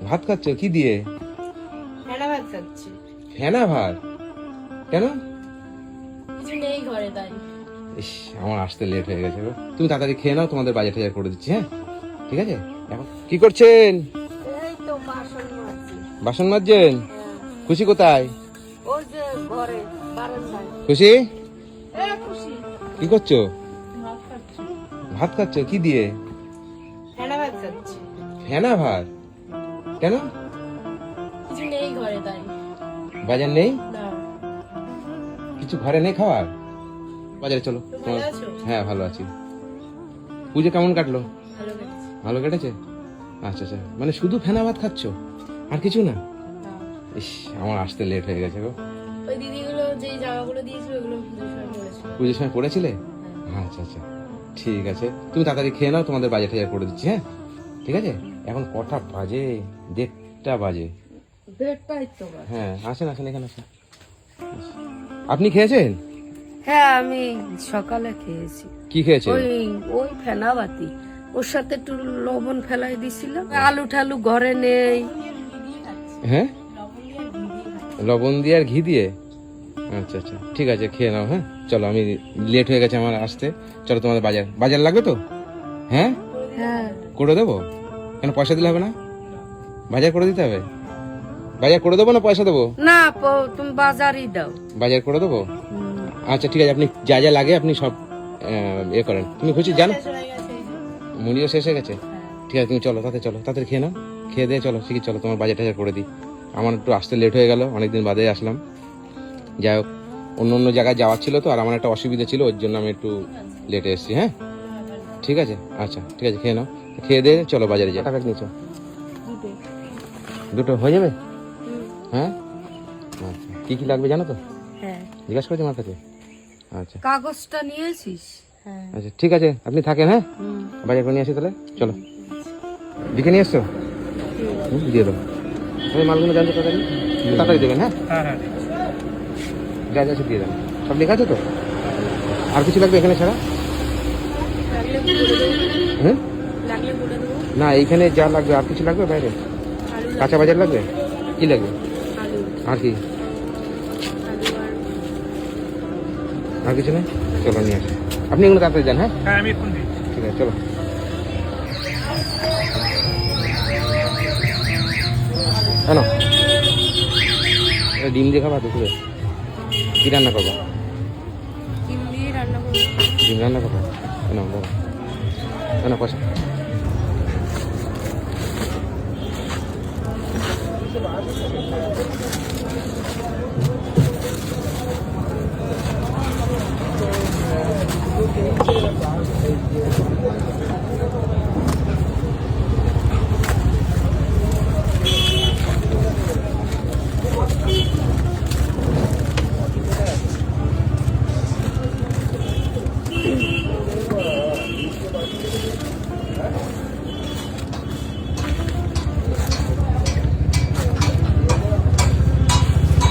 ভাত খাচ্ছ কি দিয়ে? ফেনা ভাত খাচ্ছি। ফেনা ভাত? কেন? কিছু নেই ঘরে তাই। ইস, আমার আসতে লেট হয়ে গেছে গো। তুমি তাড়াতাড়ি খেয়ে নাও, তোমাদের বাজার টাজার করে দিচ্ছি। হ্যাঁ ঠিক আছে। এখন কি করছেন? এই তো বাসন মাজছি। বাসন মাজছেন? খুশি কোথায়? ওই যে ঘরে বারান্দায়। খুশি খুশি। কি করছো? ভাত খাচ্ছি। ভাত খাচ্ছ কি দিয়ে? ফেনা ভাত খাচ্ছি। ফেনা ভাত? কেন? কিছু নেই ঘরে তাই। বাজার নেই? না। কিছু ঘরে নেই খাওয়ার? বাজারে চলো। তুমি ভালো আছো? হ্যাঁ ভালো আছি। পুজো কেমন কাটলো? ভালো কেটেছে। ভালো কেটেছে? আচ্ছা আচ্ছা, মানে শুধু ফেনা ভাত খাচ্ছ, আর কিছু না? না। ইস, আমার আসতে লেট হয়ে গেছে গো। ওই দিদিগুলো যে জামাগুলো দিয়েছিল ওগুলো পুজোর সময় পরেছিল। পুজোর সময় পড়েছিলে? আচ্ছা আচ্ছা, ঠিক আছে। তুমি তাড়াতাড়ি খেয়ে নাও, তোমাদের বাজার টাজার করে দিচ্ছি। হ্যাঁ ঠিক আছে। এখন কটা বাজে? 1:30 বাজে। দেড়টাই তো বাজে। হ্যাঁ আসেন আসেন, এখানে আসেন। আপনি খেয়েছেন? হ্যাঁ আমি সকালে খেয়েছি। কি খেয়েছেন? ওই ওই ফেনাবাতি, ওর সাথে একটু লবণ ফেলাই দিছিলাম। আলু ঠালু ঘরে নেই। হ্যাঁ, লবণ দিয়ে আর ঘি দিয়ে? আচ্ছা আচ্ছা, ঠিক আছে, খেয়ে নাও। হ্যাঁ চলো, আমি লেট হয়ে গেছে আমার আসতে। চলো, তোমাদের বাজার লাগবে তো? হ্যাঁ হ্যাঁ করে দেবো। কেন, পয়সা দিলে হবে না? বাজার করে দিতে হবে। বাজার করে দেবো না পয়সা দেবো? না, তুমি বাজারই দাও। বাজার করে দেবো। আচ্ছা ঠিক আছে, আপনি যা যা লাগে আপনি সব এ করেন। তুমি খুশি জানো? মুড়িও শেষ হয়ে গেছে। ঠিক আছে, তুমি চলো, চলো তাড়াতাড়ি খেয়ে নাও। খেয়ে দিয়ে চলো, ঠিকই চলো, তোমার বাজার টাজার করে দিই। আমার একটু আসতে লেট হয়ে গেল, অনেকদিন বাদে আসলাম। যাই হোক, অন্য জায়গায় যাওয়ার ছিল তো, আর আমার একটা অসুবিধা ছিল, ওর জন্য আমি একটু লেটে এসেছি। হ্যাঁ ঠিক আছে, আচ্ছা ঠিক আছে, খেয়ে নাও। খেয়ে দিয়ে চলো বাজারে যাই। টাকা নিয়েছো? দুটো হয়ে যাবে? হ্যাঁ আচ্ছা, কি কি লাগবে জানো তো? হ্যাঁ, জিজ্ঞাসা করেছি আমার কাছে। আচ্ছা কাগজটা নিয়েছিস? হ্যাঁ। আচ্ছা ঠিক আছে, আপনি থাকেন। হ্যাঁ বাজার করে নিয়ে আসি তাহলে, চলো। লিখে নিয়ে এসছো? দিয়ে দেবো। আমি মালগুলো জানতে তাড়াতাড়ি তাড়াতাড়ি দেবেন। হ্যাঁ যা যা সব দিয়ে দেবেন। সব লেখা আছে তো? আর কিছু লাগবে এখানে ছাড়া? হ্যাঁ লাগলে বলে দেবো। না, এইখানে যা লাগবে। আর কিছু লাগবে বাইরে? কাঁচা বাজার লাগবে? কি লাগবে? আলু। আর কি? আর কিছু নেই? চলো নিয়ে আসি। আপনি এগুলো তাড়াতাড়ি যান। হ্যাঁ আমি এখন দিচ্ছি। ঠিক আছে, চলো। কেন ডিম দিয়ে খাবা দুপুরে? কি রান্না করবো? ডিম দিয়ে রান্না করবো। ডিম রান্না করবো? কেন ধরো, কেন পয়সা?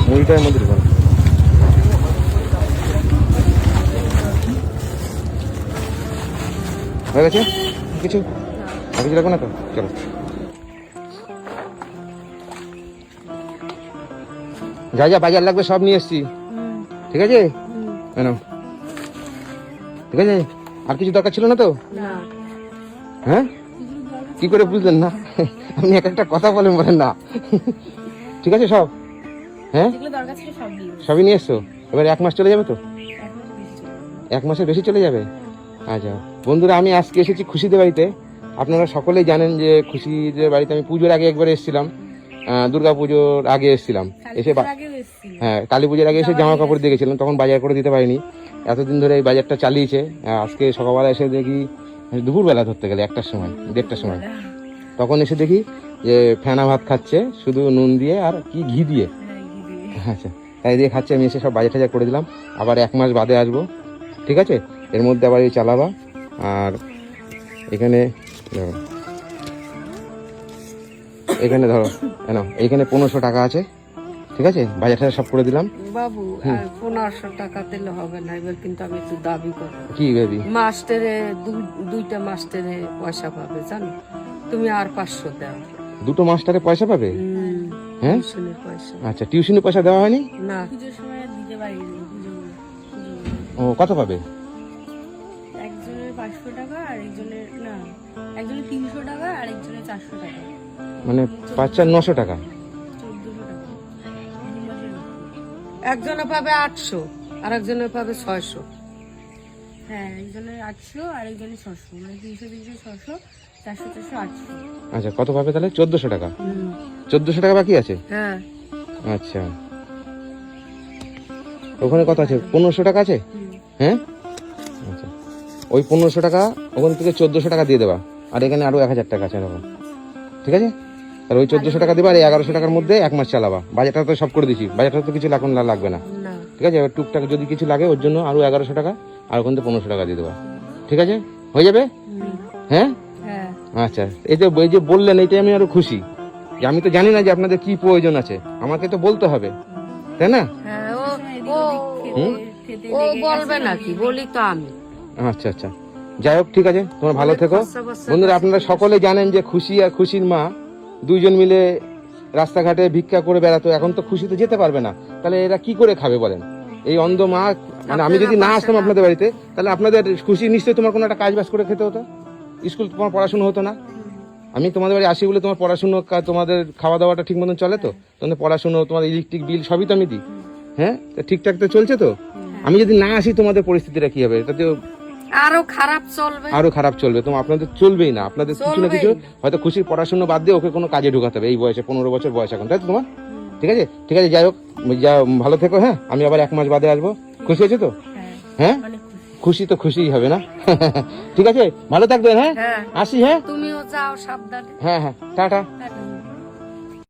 মুড়িটার মধ্যে ঢুকানো। হয়ে গেছে কিছু? আর কিছু লাগবে না তো? চলো। যা যা বাজার লাগবে সব নিয়ে এসছি। ঠিক আছে, কেন? ঠিক আছে, আর কিছু দরকার ছিল না তো? না। হ্যাঁ কি করে বুঝলেন না? আপনি এক একটা কথা বলেন না। ঠিক আছে সব? হ্যাঁ যেগুলো দরকার ছিল সব দিয়ে দেবো। সবই নিয়ে এসছো। এবার 1 মাস চলে যাবে তো? 1 মাসের বেশি চলে যাবে? আচ্ছা বন্ধুরা, আমি আজকে এসেছি খুশিদের বাড়িতে। আপনারা সকলেই জানেন যে খুশিদের বাড়িতে আমি পুজোর আগে একবার এসেছিলাম, দুর্গা পুজোর আগে এসেছিলাম। এসে হ্যাঁ, কালী পুজোর আগে এসে জামা কাপড় দিয়ে গেছিলাম, তখন বাজার করে দিতে পারিনি। এতদিন ধরে এই বাজারটা চালিয়েছে। আজকে সকালবেলা এসে দেখি, দুপুরবেলা ধরতে গেলে 1টার সময় 1:30টার সময়, তখন এসে দেখি যে ফেনা ভাত খাচ্ছে শুধু নুন দিয়ে আর কি ঘি দিয়ে। আচ্ছা তাই দিয়ে খাচ্ছে। আমি এসে সব বাজার টাজার করে দিলাম। আবার 1 মাস বাদে আসবো, ঠিক আছে? এর মধ্যে আবার এই চালাবা। আর এখানে ধরো, এখানে ধরো, কেন এইখানে 1500 টাকা আছে, ঠিক আছে? বাজার টাজার সব করে দিলাম। বাবু, 1500 টাকা দিলে হবে না, এবার কিন্তু আমি একটু দাবি করবো। কি ভেবি? মাস্টারে দুইটা মাস্টারে পয়সা পাবে জানো, তুমি আর 500 দাও। দুটো মাস্টারে পয়সা পাবে? হ্যাঁ টিউশনের পয়সা আচ্ছা, টিউশনের পয়সা দেওয়া হয়নি? না। পুজোর সময় আর দিতে পারিনি ও কত পাবে? একজনের 500 টাকা আর একজনের না, একজনের 300 টাকা আর একজনের 400 টাকা, মানে 5 আর 900 টাকা। 1400 টাকা। একজনে পাবে 800 আর একজনে পাবে 600। হ্যাঁ, একজনের 800 আর একজনের 600, মানে 300 300 600 400 400 800। আচ্ছা, কত পাবে তাহলে? 1400 টাকা। 1400 টাকা বাকি আছে? হ্যাঁ আচ্ছা, ওখানে কত আছে? 1500 টাকা আছে? হ্যাঁ আচ্ছা, ওই 1500 টাকা ওখান থেকে 1400 টাকা দিয়ে দেবা, আর এখানে আরো 1000 টাকা আছে এরকম, ঠিক আছে? আর ওই 1400 টাকা দেবা, আর এই 1100 টাকার মধ্যে 1 মাস চালাবা। বাজারটা তো সব করে দিছি, বাজারটা তো কিছু এখন লাগবে না, না ঠিক আছে? এবার টুকটাক যদি কিছু লাগে ওর জন্য আরো 1100 টাকা, আর ওখান থেকে 1500 টাকা দিয়ে দেবা, ঠিক আছে? হয়ে যাবে? হ্যাঁ হ্যাঁ আচ্ছা, এই যে বললেন, এইটাই আমি আরো খুশি যে আমি তো জানি না যে আপনাদের কি প্রয়োজন আছে, আমাকে তো বলতে হবে, তাই না? হ্যাঁ খেতে ও বলবে নাকি, বলি তো আমি। আচ্ছা আচ্ছা, যাই হোক, ঠিক আছে, তোমরা ভালো থেকো। বন্ধুরা, আপনারা সকলে জানেন যে খুশি আর খুশির মা দুইজন মিলে রাস্তাঘাটে ভিক্ষা করে বেড়াতো, এখন তো খুশি তো যেতে পারবে না, তাহলে এরা কি করে খাবে বলেন? এই অন্ধ মা, মানে আমি যদি না আসতাম আপনাদের বাড়িতে, তাহলে আপনাদের খুশি নিশ্চয়ই তোমার কোনো একটা কাজ বাজ করে খেতে হতো, স্কুল তোমার পড়াশোনা হতো না। আমি তোমাদের বাড়ি আসি বলে তোমার পড়াশুনো, তোমাদের খাওয়া দাওয়াটা ঠিক মতন চলে তো? তোমাদের পড়াশুনো, তোমার ইলেকট্রিক বিল সবই তো আমি দিই, হ্যাঁ? তা ঠিকঠাক তো চলছে তো? আমি যদি না আসি তোমাদের পরিস্থিতিটা কি হবে? এটা তো আরো খারাপ চলবে, আরো খারাপ চলবে। তো আপনাদের চলবেই না, আপনাদের কিছু না কিছু হয়তো খুশির পড়াশোনা বাদ দিয়ে ওকে কোনো কাজে ঢোকাতে হবে। এই বয়সে 15 বছর বয়স এখন, তাই তো তোমার? ঠিক আছে, ঠিক আছে, যাই হোক, ভালো থেকো। হ্যাঁ, আমি আবার 1 মাস বাদে আসবো। খুশি হয়েছে তো? হ্যাঁ, খুশি তো খুশিই হবে না? ঠিক আছে, ভালো থাকবেন। হ্যাঁ, আসি। হ্যাঁ, তুমিও যাও সাবধানে। হ্যাঁ, টাটা।